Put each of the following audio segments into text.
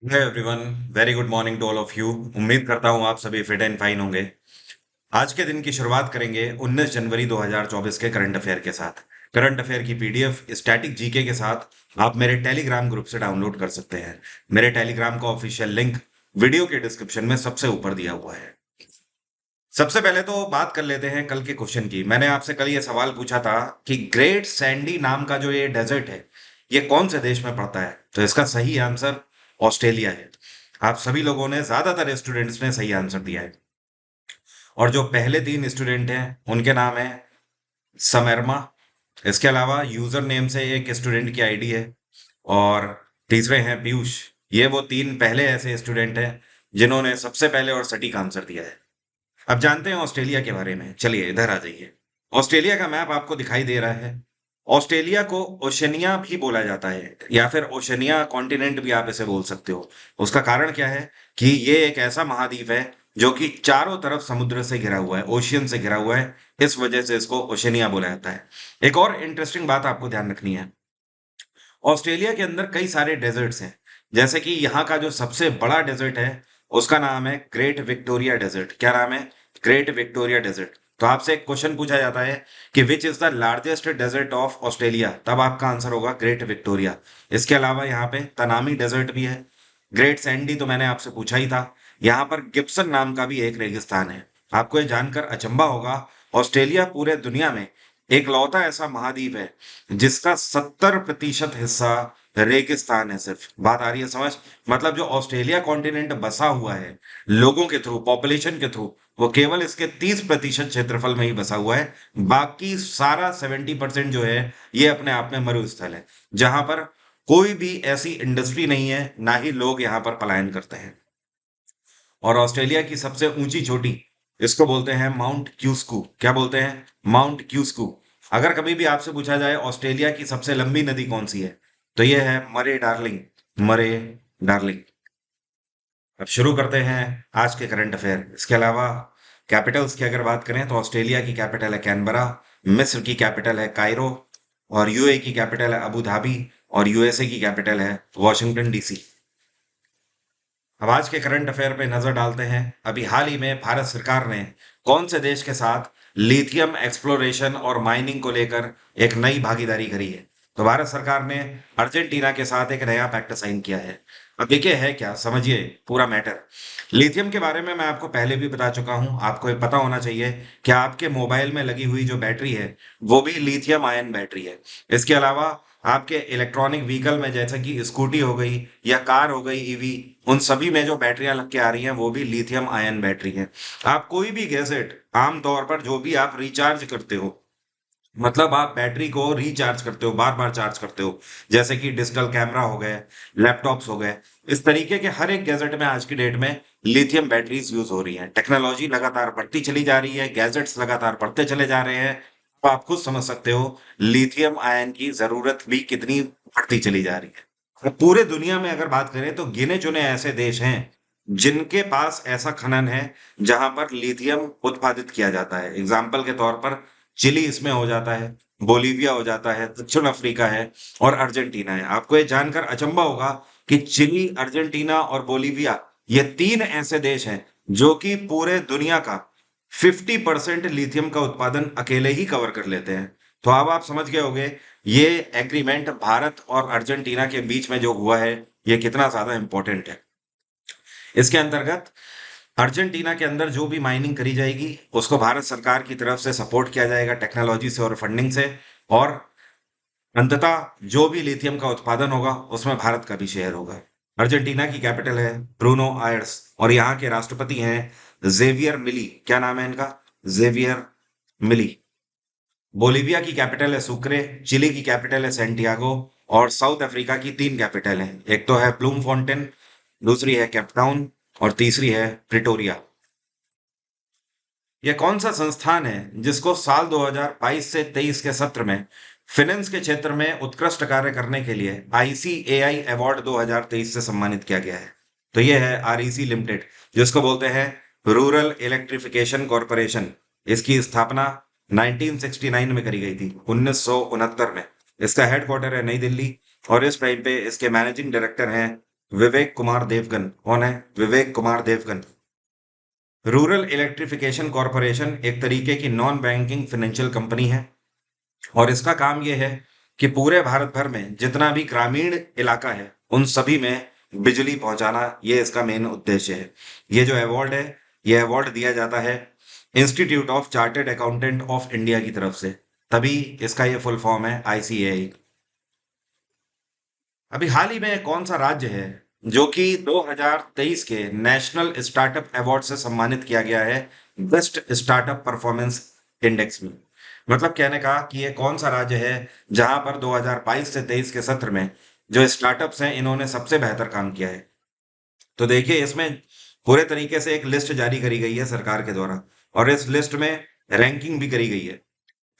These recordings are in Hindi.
Hello everyone. Very good morning to all of you. उम्मीद करता हूँ आप सभी फिट एंड फाइन होंगे। आज के दिन की शुरुआत करेंगे 19 जनवरी 2024 के करंट अफेयर के साथ। करंट अफेयर की पीडीएफ स्टैटिक जीके के साथ आप मेरे टेलीग्राम ग्रुप से डाउनलोड कर सकते हैं। मेरे टेलीग्राम का ऑफिशियल लिंक वीडियो के डिस्क्रिप्शन में सबसे ऊपर दिया हुआ है। सबसे पहले तो बात कर लेते हैं कल के क्वेश्चन की। मैंने आपसे कल ये सवाल पूछा था कि ग्रेट सैंडी नाम का जो ये डेजर्ट है, ये कौन से देश में पड़ता है? तो इसका सही आंसर ऑस्ट्रेलिया है। आप सभी लोगों ने, ज्यादातर स्टूडेंट्स ने सही आंसर दिया है। और जो पहले तीन स्टूडेंट हैं उनके नाम है समरमा। इसके अलावा यूजर नेम से एक स्टूडेंट की आईडी है। और तीसरे हैं पीयूष। ये वो तीन पहले ऐसे स्टूडेंट हैं जिन्होंने सबसे पहले और सटीक आंसर दिया है। अब जानते हैं ऑस्ट्रेलिया के बारे में। चलिए इधर आ जाइए। ऑस्ट्रेलिया का मैप आपको दिखाई दे रहा है। ऑस्ट्रेलिया को ओशनिया भी बोला जाता है, या फिर ओशनिया कॉन्टिनेंट भी आप इसे बोल सकते हो। उसका कारण क्या है कि ये एक ऐसा महाद्वीप है जो कि चारों तरफ समुद्र से घिरा हुआ है, ओशियन से घिरा हुआ है। इस वजह से इसको ओशनिया बोला जाता है। एक और इंटरेस्टिंग बात आपको ध्यान रखनी है। ऑस्ट्रेलिया के अंदर कई सारे डेजर्ट्स हैं। जैसे कि यहाँ का जो सबसे बड़ा डेजर्ट है उसका नाम है ग्रेट विक्टोरिया डेजर्ट। क्या नाम है? Great Victoria desert. तो आपसे एक क्वेश्चन पूछा जाता है कि which is the largest desert of Australia, तब आपका आंसर होगा ग्रेट विक्टोरिया। इसके अलावा यहाँ पे तनामी डेजर्ट भी है। ग्रेट सैंडी तो मैंने आपसे पूछा ही था। यहाँ पर गिब्सन नाम का भी एक रेगिस्तान है। आपको ये जानकर अचंभा होगा, ऑस्ट्रेलिया पूरे दुनिया में एक लौता ऐसा महाद्वीप है जिसका 70% हिस्सा रेगिस्तान है। सिर्फ बात आ रही है समझ? मतलब जो ऑस्ट्रेलिया कॉन्टिनेंट बसा हुआ है लोगों के थ्रू, पॉपुलेशन के थ्रू, वो केवल इसके 30% क्षेत्रफल में ही बसा हुआ है। बाकी सारा 70% जो है ये अपने आप में मरुस्थल है, जहां पर कोई भी ऐसी इंडस्ट्री नहीं है, ना ही लोग यहाँ पर पलायन करते हैं। और ऑस्ट्रेलिया की सबसे ऊंची चोटी, इसको बोलते हैं माउंट क्यूस्कू। क्या बोलते हैं? माउंट क्यूस्कू। अगर कभी भी आपसे पूछा जाए ऑस्ट्रेलिया की सबसे लंबी नदी कौन सी है, तो यह है मरे डार्लिंग। मरे डार्लिंग। अब शुरू करते हैं आज के करंट अफेयर। इसके अलावा कैपिटल्स की अगर बात करें तो ऑस्ट्रेलिया की कैपिटल है कैनबरा, मिस्र की कैपिटल है कायरो, और यूए की कैपिटल है अबू धाबी, और यूएसए की कैपिटल है वॉशिंगटन डीसी। अब आज के करंट अफेयर पे नजर डालते हैं। अभी हाल ही में भारत सरकार ने कौन से देश के साथ लिथियम एक्सप्लोरेशन और माइनिंग को लेकर एक नई भागीदारी करी है? तो भारत सरकार ने अर्जेंटीना के साथ एक नया पैक्ट साइन किया है। अब देखिए है क्या, समझिए पूरा मैटर। लिथियम के बारे में मैं आपको पहले भी बता चुका हूं। आपको ये पता होना चाहिए कि आपके मोबाइल में लगी हुई जो बैटरी है वो भी लिथियम आयन बैटरी है। इसके अलावा आपके इलेक्ट्रॉनिक व्हीकल में, जैसे कि स्कूटी हो गई या कार हो गई ईवी, उन सभी में जो बैटरियां लग के आ रही हैं वो भी लिथियम आयन बैटरी है। आप कोई भी गैजेट, आम तौर पर जो भी आप रिचार्ज करते हो, मतलब आप बैटरी को रिचार्ज करते हो, बार बार चार्ज करते हो, जैसे कि डिजिटल कैमरा हो गए, लैपटॉप्स हो गए, इस तरीके के हर एक गैजेट में आज की डेट में लिथियम बैटरीज यूज हो रही हैं। टेक्नोलॉजी लगातार बढ़ती चली जा रही है, गैजेट्स लगातार बढ़ते चले जा रहे हैं। तो आप खुद समझ सकते हो लिथियम आयन की जरूरत भी कितनी बढ़ती चली जा रही है। और पूरे दुनिया में अगर बात करें तो गिने चुने ऐसे देश हैं जिनके पास ऐसा खनन है जहां पर लिथियम उत्पादित किया जाता है। एग्जाम्पल के तौर पर चिली इसमें हो जाता है, बोलीविया हो जाता है, दक्षिण अफ्रीका है, और अर्जेंटीना है। आपको ये जानकर अचंभा होगा कि चिली, अर्जेंटीना और बोलीविया, ये तीन ऐसे देश हैं जो कि पूरे दुनिया का 50% लिथियम का उत्पादन अकेले ही कवर कर लेते हैं। तो अब आप समझ गए होंगे ये एग्रीमेंट भारत और अर्जेंटीना के बीच में जो हुआ है ये कितना ज्यादा इंपॉर्टेंट है। इसके अंतर्गत अर्जेंटीना के अंदर जो भी माइनिंग करी जाएगी उसको भारत सरकार की तरफ से सपोर्ट किया जाएगा टेक्नोलॉजी से और फंडिंग से। और अंततः जो भी लिथियम का उत्पादन होगा उसमें भारत का भी शेयर होगा। अर्जेंटीना की कैपिटल है ब्रूनो आयर्स, और यहाँ के राष्ट्रपति हैं जेवियर मिली। क्या नाम है इनका? जेवियर मिली। बोलीविया की कैपिटल है सुक्रे, चिली की कैपिटल है सेंटियागो, और साउथ अफ्रीका की तीन कैपिटल हैं। एक तो है ब्लूम फाउंटेन, दूसरी है केपटाउन, और तीसरी है प्रिटोरिया। यह कौन सा संस्थान है जिसको साल 2022 से 23 के सत्र में फिनेंस के क्षेत्र में उत्कृष्ट कार्य करने के लिए आईसीएआई अवार्ड 2023 से सम्मानित किया गया है? तो यह है आरईसी लिमिटेड, जिसको बोलते हैं रूरल इलेक्ट्रिफिकेशन कॉरपोरेशन। इसकी स्थापना 1969 में करी गई थी, 1969 में। इसका हेडक्वार्टर है नई दिल्ली, और इस टाइम पे इसके मैनेजिंग डायरेक्टर हैं विवेक कुमार देवगन। कौन है? Vivek Kumar Devgan. Rural electrification corporation एक तरीके की नॉन बैंकिंग फाइनेंशियल कंपनी है और इसका काम ये है कि पूरे भारत भर में जितना भी ग्रामीण इलाका है उन सभी में बिजली पहुंचाना, ये इसका मेन उद्देश्य है। ये जो अवार्ड है, ये अवार्ड दिया जाता है institute of chartered accountant of India की तरफ से, तभी इसका ये फुल फॉर्म है आईसीएआई। अभी हाल ही में कौन सा राज्य है जो कि 2023 के नेशनल स्टार्टअप अवार्ड से सम्मानित किया गया है बेस्ट स्टार्टअप परफॉर्मेंस इंडेक्स में? मतलब कहने का कि ये कौन सा राज्य है जहां पर 2022 से 23 के सत्र में जो स्टार्टअप्स हैं इन्होंने सबसे बेहतर काम किया है। तो देखिए इसमें पूरे तरीके से एक लिस्ट जारी करी गई है सरकार के द्वारा और इस लिस्ट में रैंकिंग भी करी गई है।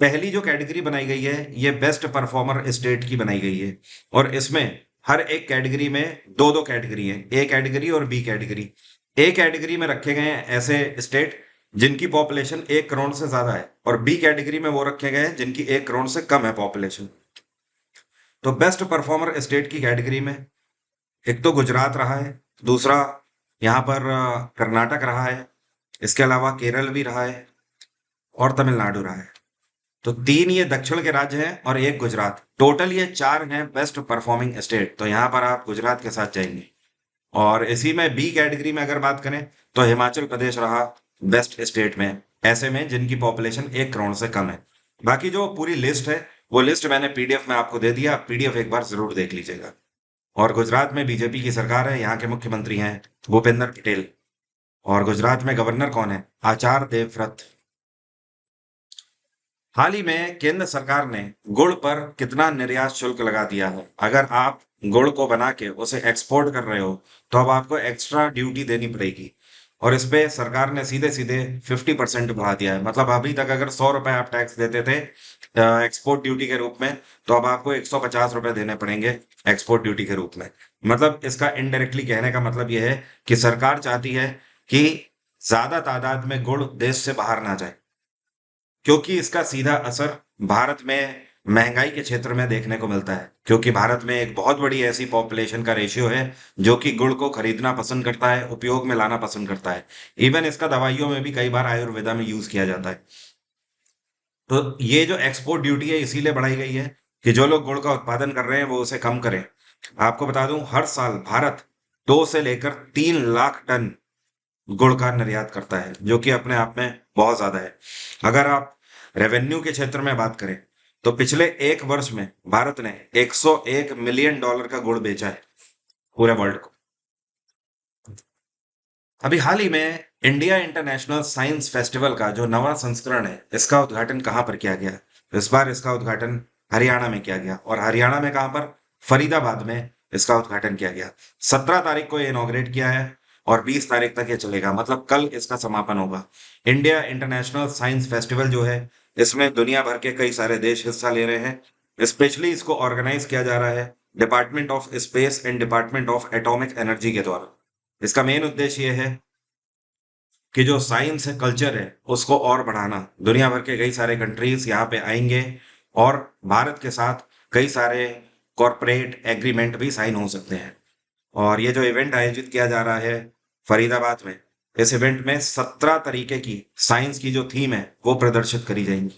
पहली जो कैटेगरी बनाई गई है ये बेस्ट परफॉर्मर स्टेट की बनाई गई है और इसमें हर एक कैटेगरी में दो दो कैटेगरी है, ए कैटेगरी और बी कैटेगरी। ए कैटेगरी में रखे गए हैं ऐसे स्टेट जिनकी पॉपुलेशन 1 करोड़ से ज्यादा है और बी कैटेगरी में वो रखे गए हैं जिनकी 1 करोड़ से कम है पॉपुलेशन। तो बेस्ट परफॉर्मर स्टेट की कैटेगरी में एक तो गुजरात रहा है, दूसरा यहाँ पर कर्नाटक रहा है, इसके अलावा केरल भी रहा है और तमिलनाडु रहा है। तो 3 ये दक्षिण के राज्य हैं और एक गुजरात, टोटल ये 4 हैं बेस्ट परफॉर्मिंग स्टेट। तो यहाँ पर आप गुजरात के साथ जाएंगे। और इसी में बी कैटेगरी में अगर बात करें तो हिमाचल प्रदेश रहा बेस्ट स्टेट में, ऐसे में जिनकी पॉपुलेशन 1 करोड़ से कम है। बाकी जो पूरी लिस्ट है वो लिस्ट मैंने पीडीएफ में आपको दे दिया, पीडीएफ एक बार जरूर देख लीजिएगा। और गुजरात में बीजेपी की सरकार है, यहाँ के मुख्यमंत्री हैं भूपेंद्र पटेल। और गुजरात में गवर्नर कौन है? आचार्य देवव्रत। हाल ही में केंद्र सरकार ने गुड़ पर कितना निर्यात शुल्क लगा दिया है? अगर आप गुड़ को बना के उसे एक्सपोर्ट कर रहे हो तो अब आपको एक्स्ट्रा ड्यूटी देनी पड़ेगी और इस पे सरकार ने सीधे सीधे 50% बढ़ा दिया है। मतलब अभी तक अगर 100 रुपए आप टैक्स देते थे एक्सपोर्ट ड्यूटी के रूप में, तो अब आपको 150 रुपए देने पड़ेंगे एक्सपोर्ट ड्यूटी के रूप में। मतलब इसका इनडायरेक्टली कहने का मतलब यह है कि सरकार चाहती है कि ज्यादा तादाद में गुड़ देश से बाहर ना जाए, क्योंकि इसका सीधा असर भारत में महंगाई के क्षेत्र में देखने को मिलता है। क्योंकि भारत में एक बहुत बड़ी ऐसी पॉपुलेशन का रेशियो है जो कि गुड़ को खरीदना पसंद करता है, उपयोग में लाना पसंद करता है। इवन इसका दवाइयों में भी कई बार आयुर्वेदा में यूज किया जाता है। तो ये जो एक्सपोर्ट ड्यूटी है इसीलिए बढ़ाई गई है कि जो लोग गुड़ का उत्पादन कर रहे हैं वो उसे कम करें। आपको बता दूं हर साल भारत 2 से लेकर 3 लाख टन गुड़ का निर्यात करता है, जो कि अपने आप में बहुत ज्यादा है। अगर आप रेवेन्यू के क्षेत्र में बात करें तो पिछले 1 वर्ष में भारत ने 101 मिलियन डॉलर का गुड़ बेचा है पूरे वर्ल्ड को। अभी हाल ही में इंडिया इंटरनेशनल साइंस फेस्टिवल का जो नवा संस्करण है इसका उद्घाटन कहाँ पर किया गया? इस बार इसका उद्घाटन हरियाणा में किया गया और हरियाणा में कहाँ पर? फरीदाबाद में इसका उद्घाटन किया गया। 17 तारीख को ये इनॉग्रेट किया है और 20 तारीख तक ये चलेगा, मतलब कल इसका समापन होगा। इंडिया इंटरनेशनल साइंस फेस्टिवल जो है इसमें दुनिया भर के कई सारे देश हिस्सा ले रहे हैं। स्पेशली इसको ऑर्गेनाइज किया जा रहा है department of space and department of atomic energy के द्वारा। इसका मेन उद्देश्य ये है कि जो साइंस है, कल्चर है, उसको और बढ़ाना। दुनिया भर के कई सारे कंट्रीज यहाँ पे आएंगे और भारत के साथ कई सारे कॉरपोरेट एग्रीमेंट भी साइन हो सकते हैं। और ये जो इवेंट आयोजित किया जा रहा है फरीदाबाद में, इस इवेंट में 17 तरीके की साइंस की जो थीम है वो प्रदर्शित करी जाएंगी।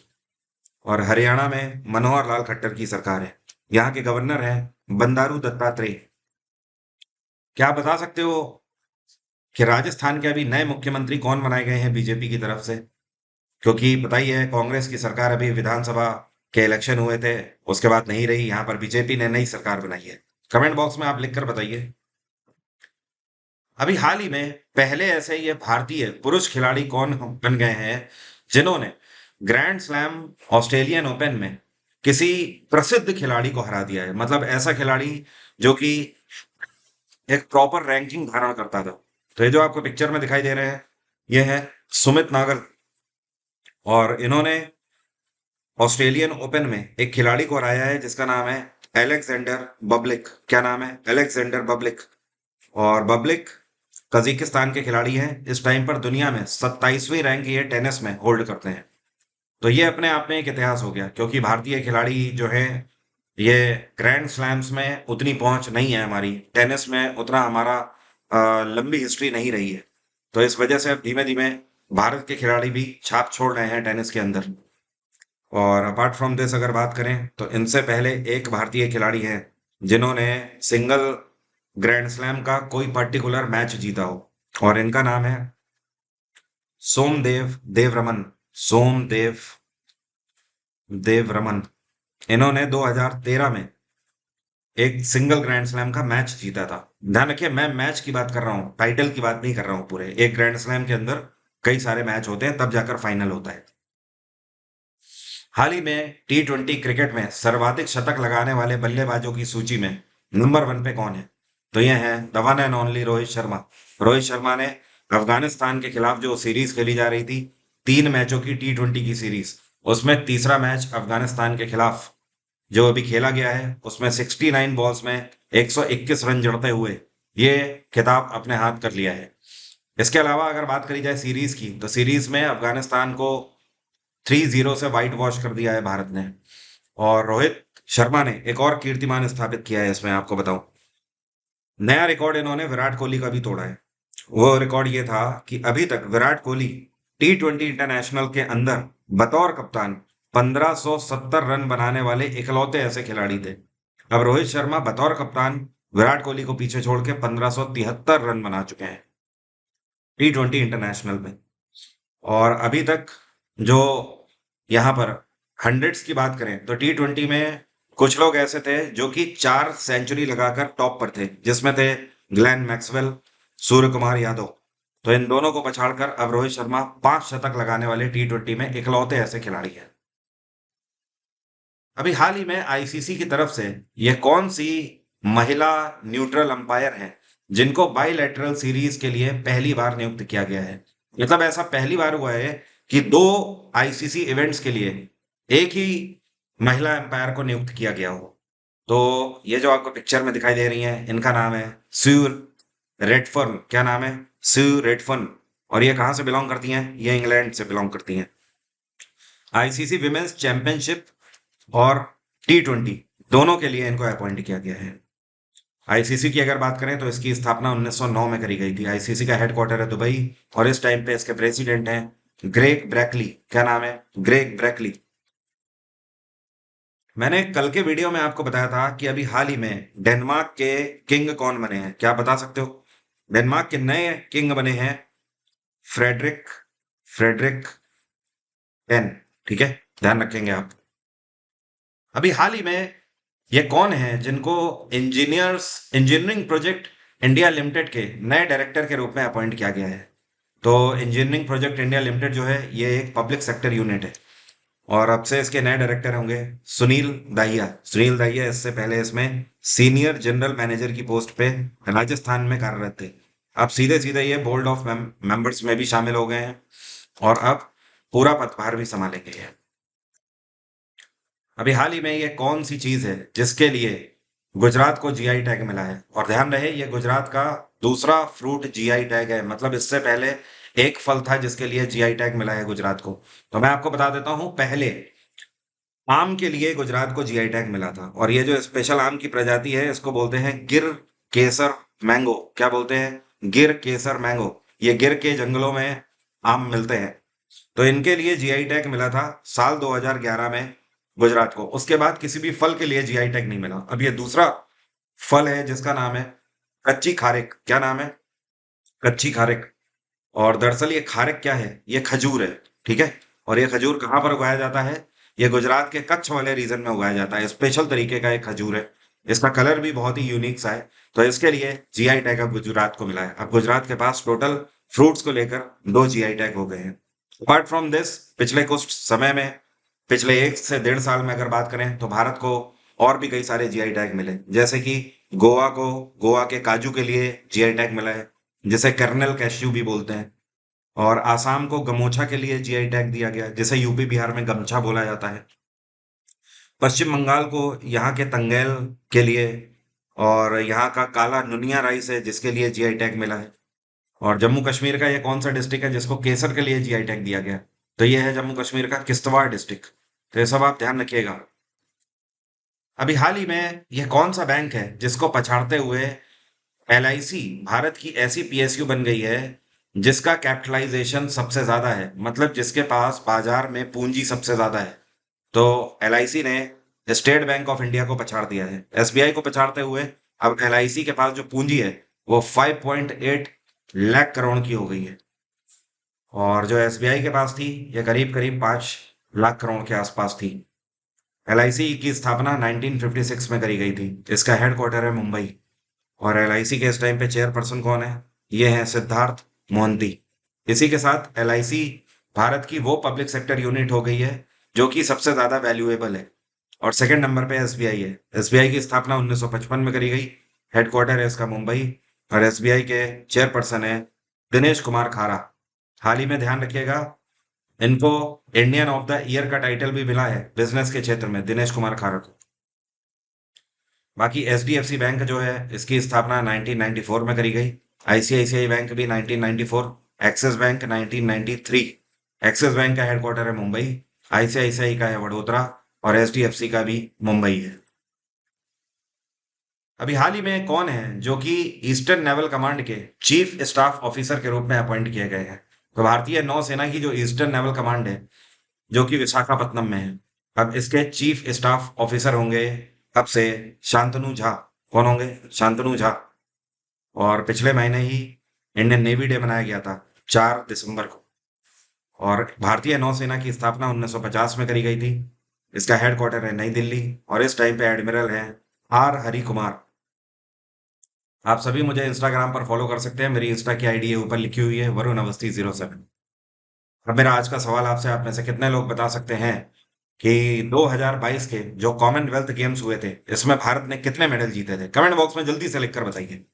और हरियाणा में मनोहर लाल खट्टर की सरकार है, यहाँ के गवर्नर हैं बंडारू दत्तात्रेय। क्या आप बता सकते हो कि राजस्थान के अभी नए मुख्यमंत्री कौन बनाए गए हैं बीजेपी की तरफ से? क्योंकि पता ही है कांग्रेस की सरकार अभी विधानसभा के इलेक्शन हुए थे, उसके बाद नहीं रही, यहाँ पर बीजेपी ने नई सरकार बनाई है। कमेंट बॉक्स में आप लिखकर बताइए। अभी हाल ही में पहले ऐसे ये भारतीय पुरुष खिलाड़ी कौन बन गए हैं जिन्होंने ग्रैंड स्लैम ऑस्ट्रेलियन ओपन में किसी प्रसिद्ध खिलाड़ी को हरा दिया है? मतलब ऐसा खिलाड़ी जो कि एक प्रॉपर रैंकिंग धारण करता था। तो ये जो आपको पिक्चर में दिखाई दे रहे हैं ये है सुमित नागल और इन्होंने ऑस्ट्रेलियन ओपन में एक खिलाड़ी को हराया है जिसका नाम है एलेक्जेंडर बबलिक। क्या नाम है? एलेक्जेंडर बबलिक। और बबलिक कजाकिस्तान के खिलाड़ी हैं। इस टाइम पर दुनिया में 27वीं रैंक ये टेनिस में होल्ड करते हैं। तो ये अपने आप में एक इतिहास हो गया क्योंकि भारतीय खिलाड़ी जो है ये ग्रैंड स्लैम्स में उतनी पहुंच नहीं है हमारी, टेनिस में उतना हमारा लंबी हिस्ट्री नहीं रही है। तो इस वजह से अब धीमे धीमे भारत के खिलाड़ी भी छाप छोड़ रहे हैं टेनिस के अंदर। और अपार्ट फ्रॉम दिस अगर बात करें तो इनसे पहले एक भारतीय खिलाड़ी हैं जिन्होंने सिंगल ग्रैंड स्लैम का कोई पर्टिकुलर मैच जीता हो, और इनका नाम है सोमदेव देवरमन। सोमदेव देवरमन। इन्होंने 2013 में एक सिंगल ग्रैंड स्लैम का मैच जीता था। ध्यान रखिए, मैं मैच की बात कर रहा हूँ, टाइटल की बात नहीं कर रहा हूँ। पूरे एक ग्रैंड स्लैम के अंदर कई सारे मैच होते हैं, तब जाकर फाइनल होता है। हाल ही में T20 क्रिकेट में सर्वाधिक शतक लगाने वाले बल्लेबाजों की सूची में नंबर 1 पे कौन है? तो ये है the one and only Rohit Sharma. Rohit Sharma ने अफगानिस्तान के खिलाफ जो सीरीज खेली जा रही थी, 3 मैचों की T20 की सीरीज, उसमें तीसरा मैच अफगानिस्तान के खिलाफ जो अभी खेला गया है, उसमें 69 बॉल्स में 121 रन जड़ते हुए ये खिताब अपने हाथ कर लिया है। इसके अलावा अगर बात करी जाए सीरीज की, तो सीरीज में अफगानिस्तान को 3-0 से व्हाइट वॉश कर दिया है भारत ने। और रोहित शर्मा ने एक और कीर्तिमान स्थापित किया है इसमें, आपको बताऊं। नया रिकॉर्ड इन्होंने विराट कोहली का भी तोड़ा है। वो रिकॉर्ड ये था कि अभी तक विराट कोहली T20 इंटरनेशनल के अंदर बतौर कप्तान 1570 रन बनाने वाले इकलौते ऐसे खिलाड़ी थे। अब रोहित शर्मा बतौर कप्तान विराट कोहली को पीछे छोड़ के 1573 रन बना चुके हैं T20 इंटरनेशनल में। और अभी तक जो यहाँ पर हंड्रेड्स की बात करें तो T20 में कुछ लोग ऐसे थे जो कि 4 सेंचुरी लगाकर टॉप पर थे, जिसमें थे ग्लेन मैक्सवेल, सूर्य कुमार यादव। तो इन दोनों को पछाड़कर अब रोहित शर्मा 5 शतक लगाने वाले T20 में इकलौते ऐसे खिलाड़ी हैं। अभी हाल ही में आईसीसी की तरफ से ये कौन सी महिला न्यूट्रल अंपायर हैं जिनको बाइलेटरल सीरीज के लिए पहली बार नियुक्त किया गया है? मतलब ऐसा पहली बार हुआ है कि 2 आईसीसी इवेंट्स के लिए एक ही महिला अंपायर को नियुक्त किया गया हो। तो ये जो आपको पिक्चर में दिखाई दे रही हैं, इनका नाम है स्यू रेडफर्न। क्या नाम है? स्यू रेडफर्न। और ये कहाँ से बिलोंग करती हैं? ये इंग्लैंड से बिलोंग करती हैं। आईसीसी विमेंस चैंपियनशिप और T20 दोनों के लिए इनको अपॉइंट किया गया है। आईसीसी की अगर बात करें तो इसकी स्थापना 1909 में करी गई थी। आईसीसी का हेडक्वार्टर है दुबई, और इस टाइम पे इसके प्रेसिडेंट हैं ग्रेग ब्रैकली। क्या नाम है? ग्रेग ब्रैकली। मैंने कल के वीडियो में आपको बताया था कि अभी हाल ही में डेनमार्क के किंग कौन बने हैं, क्या आप बता सकते हो? डेनमार्क के नए किंग बने हैं फ्रेडरिक फ्रेडरिक टेन। ठीक है, ध्यान रखेंगे आप। अभी हाल ही में ये कौन है जिनको इंजीनियरिंग प्रोजेक्ट इंडिया लिमिटेड के नए डायरेक्टर के रूप में अपॉइंट किया गया है? तो इंजीनियरिंग प्रोजेक्ट इंडिया लिमिटेड जो है, ये एक पब्लिक सेक्टर यूनिट है, और अब से इसके नए डायरेक्टर होंगे सुनील दाहिया। सुनील दाहिया इससे पहले इसमें सीनियर जनरल मैनेजर की पोस्ट पे राजस्थान में कार्यरत थे। अब सीधे सीधे ये बोर्ड ऑफ मेंबर्स में भी शामिल हो गए हैं, और अब पूरा पदभार भी संभालेंगे ये। अभी हाल ही में ये कौन सी चीज है जिसके लिए गुजरात को जीआई टैग मिला है? और ध्यान रहे, ये गुजरात का दूसरा फ्रूट जीआई टैग है। मतलब इससे पहले एक फल था जिसके लिए जीआई टैग मिला है गुजरात को। तो मैं आपको बता देता हूं, पहले आम के लिए गुजरात को जीआई टैग मिला था, और ये जो स्पेशल आम की प्रजाति है इसको बोलते हैं गिर केसर मैंगो। क्या बोलते हैं? गिर केसर मैंगो। ये गिर के जंगलों में आम मिलते हैं। तो इनके लिए जीआई टैग मिला था साल 2011 में गुजरात को। उसके बाद किसी भी फल के लिए जीआई टैग नहीं मिला। अब ये दूसरा फल है जिसका नाम है कच्ची खारिक। क्या नाम है? कच्ची खारिक। और दरअसल ये खारिक क्या है? ये खजूर है। ठीक है। और ये खजूर कहाँ पर उगाया जाता है? ये गुजरात के कच्छ वाले रीजन में उगाया जाता है। स्पेशल तरीके का एक खजूर है। इसका कलर भी बहुत ही यूनिक सा है। तो इसके लिए जीआई टैग अब गुजरात को मिला है। अब गुजरात के पास टोटल फ्रूट्स को लेकर 2 जीआई टैग हो गए हैं। अपार्ट फ्रॉम दिस, पिछले कुछ समय में, पिछले 1 से 1.5 साल में अगर बात करें तो भारत को और भी कई सारे जीआई टैग मिले। जैसे कि गोवा के काजू के लिए जीआई टैग मिला है, जिसे कर्नल कैश्यू भी बोलते हैं। और आसाम को गमोछा के लिए जीआई टैग दिया गया, जिसे यूपी बिहार में गमछा बोला जाता है। पश्चिम बंगाल को यहाँ के तंगेल के लिए, और यहाँ का काला नुनिया राइस है जिसके लिए जीआई टैग मिला है। और जम्मू कश्मीर का ये कौन सा डिस्ट्रिक्ट है जिसको केसर के लिए जीआई टैग दिया गया? तो ये है जम्मू कश्मीर का किश्तवाड़ डिस्ट्रिक्ट। तो ये सब आप ध्यान रखिएगा। अभी हाल ही में यह कौन सा बैंक है जिसको पछाड़ते हुए एलआईसी भारत की ऐसी पीएसयू बन गई है जिसका कैपिटलाइजेशन सबसे ज्यादा है, मतलब जिसके पास बाजार में पूंजी सबसे ज्यादा है। तो एलआईसी ने स्टेट बैंक ऑफ इंडिया को पछाड़ दिया है, एसबीआई को पछाड़ते हुए अब एलआईसी के पास जो पूंजी है वो 5.8 लाख करोड़ की हो गई है, और जो एसबीआई के पास थी ये करीब करीब 5 लाख करोड़ के आसपास थी। एलआईसी की स्थापना 1956 में करी गई थी। इसका हेडक्वार्टर है मुंबई। और एलआईसी के इस टाइम पे चेयरपर्सन कौन है? ये है सिद्धार्थ मोहंती। इसी के साथ एलआईसी भारत की वो पब्लिक सेक्टर यूनिट हो गई है जो कि सबसे ज्यादा वैल्यूएबल है। और सेकंड नंबर पे एसबीआई है। एसबीआई की स्थापना 1955 में करी गई। हेडक्वार्टर है इसका मुंबई। और एसबीआई के चेयरपर्सन है दिनेश कुमार खारा। हाल ही में ध्यान रखिएगा, इनको इंडियन ऑफ द ईयर का टाइटल भी मिला है बिजनेस के क्षेत्र में, दिनेश कुमार खारा को। बाकी एचडीएफसी बैंक जो है इसकी स्थापना 1994 में करी गई। आईसीआईसीआई बैंक भी 1994। Axis bank 1993। एक्सिस बैंक का हेडक्वार्टर है मुंबई। आईसीआईसीआई का है वडोदरा। और एचडीएफसी का भी मुंबई है। अभी हाल ही में कौन है जो कि ईस्टर्न नेवल कमांड के चीफ स्टाफ ऑफिसर के रूप में अपॉइंट किए गए हैं? तो भारतीय नौसेना की जो ईस्टर्न नेवल कमांड है जो कि विशाखापत्तनम में है, अब इसके चीफ स्टाफ ऑफिसर होंगे कब से? शांतनु झा। कौन होंगे? शांतनु झा। और पिछले महीने ही इंडियन नेवी डे मनाया गया था, 4 दिसंबर को। और भारतीय नौसेना की स्थापना 1950 में करी गई थी। इसका हेडक्वार्टर है नई दिल्ली। और इस टाइम पे एडमिरल है आर हरि कुमार। आप सभी मुझे इंस्टाग्राम पर फॉलो कर सकते हैं। मेरी इंस्टा की आईडी है ऊपर लिखी हुई है, वरुण अवस्थी 07। अब मेरा आज का सवाल आपसे, आप में से कितने लोग बता सकते हैं कि 2022 के जो कॉमनवेल्थ गेम्स हुए थे इसमें भारत ने कितने मेडल जीते थे? कमेंट बॉक्स में जल्दी से लिखकर बताइए।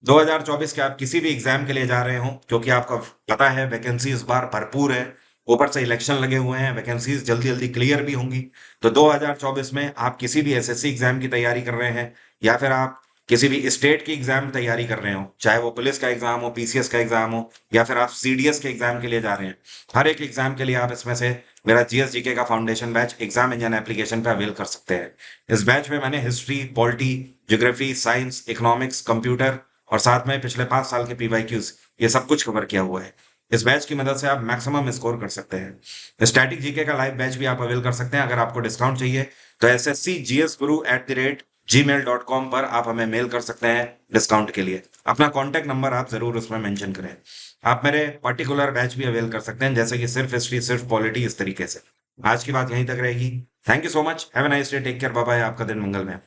2024 के आप किसी भी एग्जाम के लिए जा रहे हो, क्योंकि आपको पता है वैकेंसी इस बार भरपूर है, ऊपर से इलेक्शन लगे हुए हैं, वैकेंसीज जल्दी जल्दी क्लियर भी होंगी। तो 2024 में आप किसी भी एसएससी एग्जाम की तैयारी कर रहे हैं या फिर आप किसी भी स्टेट की एग्जाम तैयारी कर रहे हो, चाहे वो पुलिस का एग्जाम हो, पीसीएस का एग्जाम हो, या फिर आप सीडीएस के एग्जाम के लिए जा रहे हैं, हर एक एग्जाम के लिए आप इसमें से मेरा जीएसजीके का foundation batch exam engine application पे अवेल कर सकते हैं। इस बैच में मैंने history, polity, geography, science, economics, computer और साथ में पिछले 5 साल के पीवाईक्यूज, ये सब कुछ कवर किया हुआ है। इस बैच की मदद से आप मैक्सिमम स्कोर कर सकते हैं। स्टैटिक जीके का लाइव बैच भी आप अवेल कर सकते हैं। अगर आपको डिस्काउंट चाहिए तो sscgsguru@gmail.com पर आप हमें मेल कर सकते हैं डिस्काउंट के लिए। अपना कॉन्टैक्ट नंबर आप जरूर उसमें मेंशन करें। आप मेरे पर्टिकुलर बैच भी अवेल कर सकते हैं, जैसे कि सिर्फ हिस्ट्री, सिर्फ पॉलिटी, इस तरीके से। आज की बात यहीं तक रहेगी। Thank you so much. Have a nice day. Take care. Bye bye. आपका दिन मंगलमय।